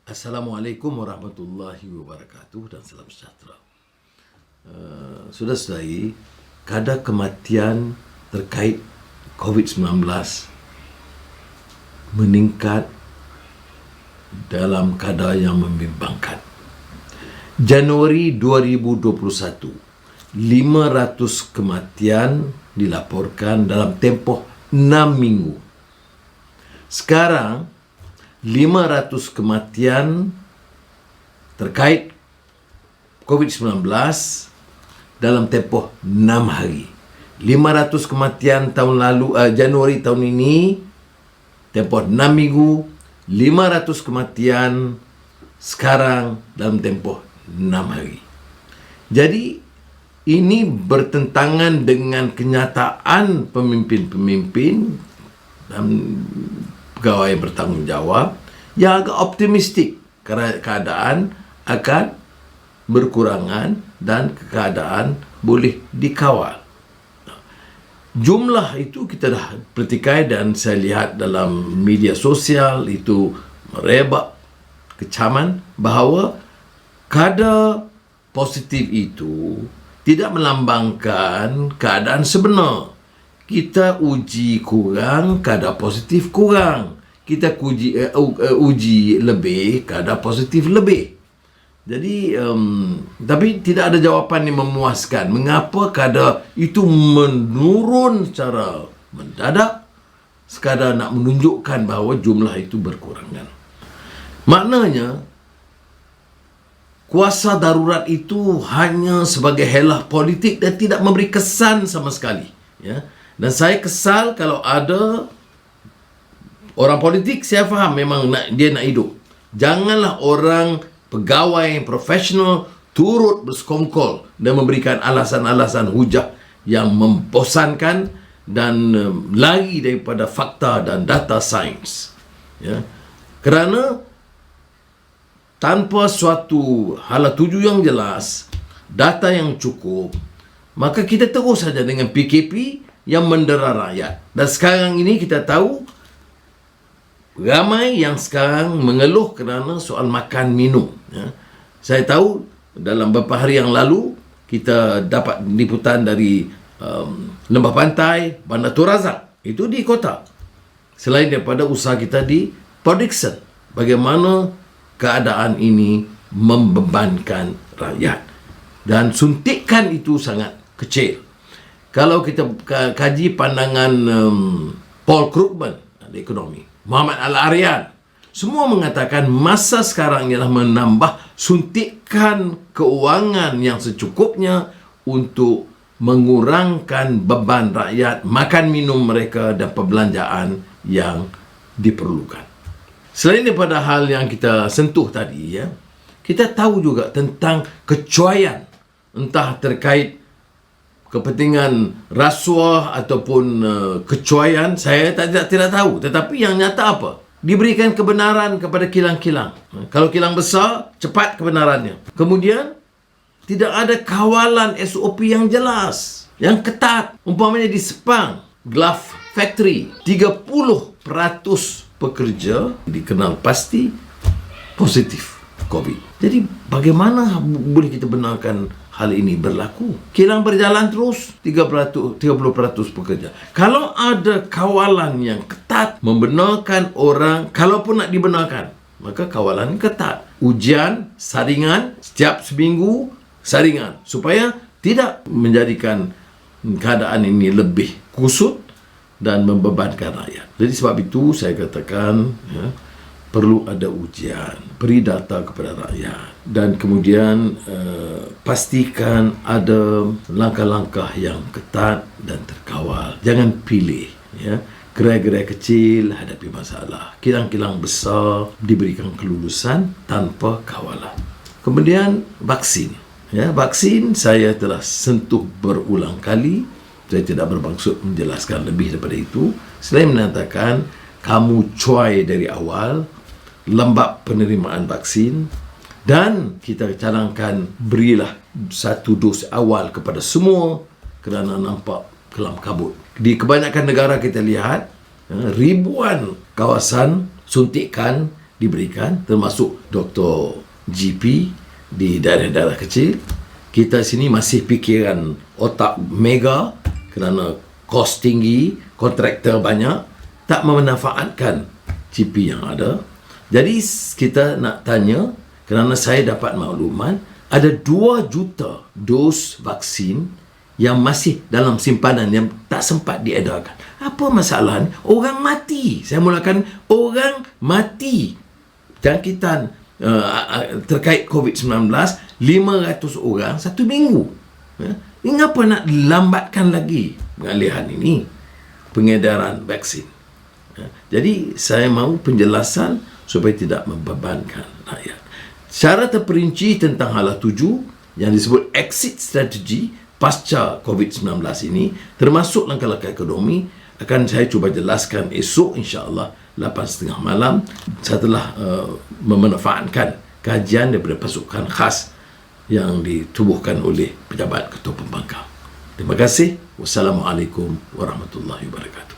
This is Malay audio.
Assalamualaikum warahmatullahi wabarakatuh dan salam sejahtera. Saudara-saudari, kadar kematian terkait COVID-19 meningkat dalam kadar yang membimbangkan. Januari 2021, 500 kematian dilaporkan dalam tempoh 6 minggu. Sekarang 500 kematian terkait COVID-19 dalam tempoh 6 hari. 500 kematian tahun lalu, Januari tahun ini, tempoh 6 minggu. 500 kematian sekarang dalam tempoh 6 hari. Jadi, ini bertentangan dengan kenyataan pemimpin-pemimpin dan pegawai bertanggungjawab yang agak optimistik kerana keadaan akan berkurangan dan keadaan boleh dikawal. Jumlah itu kita dah pertikai dan saya lihat dalam media sosial itu merebak kecaman bahawa kadar positif itu tidak melambangkan keadaan sebenar. Kita uji kurang, kadar positif kurang. Kita uji lebih, kadar positif lebih. Jadi, tapi tidak ada jawapan yang memuaskan. Mengapa kadar itu menurun secara mendadak sekadar nak menunjukkan bahawa jumlah itu berkurangan. Maknanya, kuasa darurat itu hanya sebagai helah politik dan tidak memberi kesan sama sekali. Ya. Dan saya kesal kalau ada orang politik, saya faham memang dia nak hidup. Janganlah orang pegawai yang profesional turut bersekongkol dan memberikan alasan-alasan hujah yang membosankan dan lari daripada fakta dan data sains. Ya. Kerana tanpa suatu hala tuju yang jelas, data yang cukup, maka kita terus saja dengan PKP yang mendera rakyat. Dan sekarang ini kita tahu ramai yang sekarang mengeluh kerana soal makan minum. Ya. Saya tahu dalam beberapa hari yang lalu kita dapat liputan dari Lembah Pantai, Bandar Tun Razak. Itu di kota. Selain daripada usaha kita di Port Dickson. Bagaimana keadaan ini membebankan rakyat. Dan suntikan itu sangat kecil. Kalau kita kaji pandangan Paul Krugman dari ekonomi, Muhammad Al-Aryan, semua mengatakan masa sekarang ialah menambah suntikan keuangan yang secukupnya untuk mengurangkan beban rakyat, makan minum mereka dan perbelanjaan yang diperlukan. Selain daripada hal yang kita sentuh tadi, ya, kita tahu juga tentang kecuaian, entah terkait kepentingan rasuah ataupun kecuaian, saya tidak tahu. Tetapi yang nyata apa? Diberikan kebenaran kepada kilang-kilang. Kalau kilang besar, cepat kebenarannya. Kemudian, tidak ada kawalan SOP yang jelas, yang ketat. Umpamanya di Sepang, Glove Factory, 30% pekerja dikenal pasti positif COVID. Jadi, bagaimana boleh kita benarkan hal ini berlaku? Kilang berjalan terus, 30% pekerja. Kalau ada kawalan yang ketat membenarkan orang, kalaupun nak dibenarkan, maka kawalan ketat. Ujian, saringan, setiap seminggu, saringan. Supaya tidak menjadikan keadaan ini lebih kusut dan membebankan rakyat. Jadi sebab itu saya katakan, ya, perlu ada ujian, beri data kepada rakyat dan kemudian pastikan ada langkah-langkah yang ketat dan terkawal. Jangan pilih, ya. Gerai-gerai kecil hadapi masalah, kilang-kilang besar diberikan kelulusan tanpa kawalan. Kemudian vaksin, ya, vaksin saya telah sentuh berulang kali. Saya tidak bermaksud menjelaskan lebih daripada itu. Selain menyatakan kamu cuai dari awal, lembab penerimaan vaksin, dan kita canangkan berilah satu dos awal kepada semua kerana nampak kelam kabut. Di kebanyakan negara kita lihat ribuan kawasan suntikan diberikan, termasuk doktor GP di daerah-daerah kecil. Kita sini masih fikiran otak mega kerana kos tinggi, kontraktor banyak, tak memanfaatkan GP yang ada. Jadi kita nak tanya, kerana saya dapat makluman ada 2 juta dos vaksin yang masih dalam simpanan yang tak sempat diedarkan. Apa masalahnya? Orang mati. Saya mulakan orang mati. Jangkitan terkait COVID-19, 500 orang 1 minggu. Mengapa nak lambatkan lagi pengalihan ini, pengedaran vaksin? Jadi saya mahu penjelasan supaya tidak membebankan rakyat. Secara terperinci tentang hala 7 yang disebut exit strategy pasca COVID-19 ini, termasuk langkah-langkah ekonomi, akan saya cuba jelaskan esok insya-Allah 8:30 malam setelah memanfaatkan kajian daripada pasukan khas yang ditubuhkan oleh pejabat Ketua Pembangkang. Terima kasih. Wassalamualaikum warahmatullahi wabarakatuh.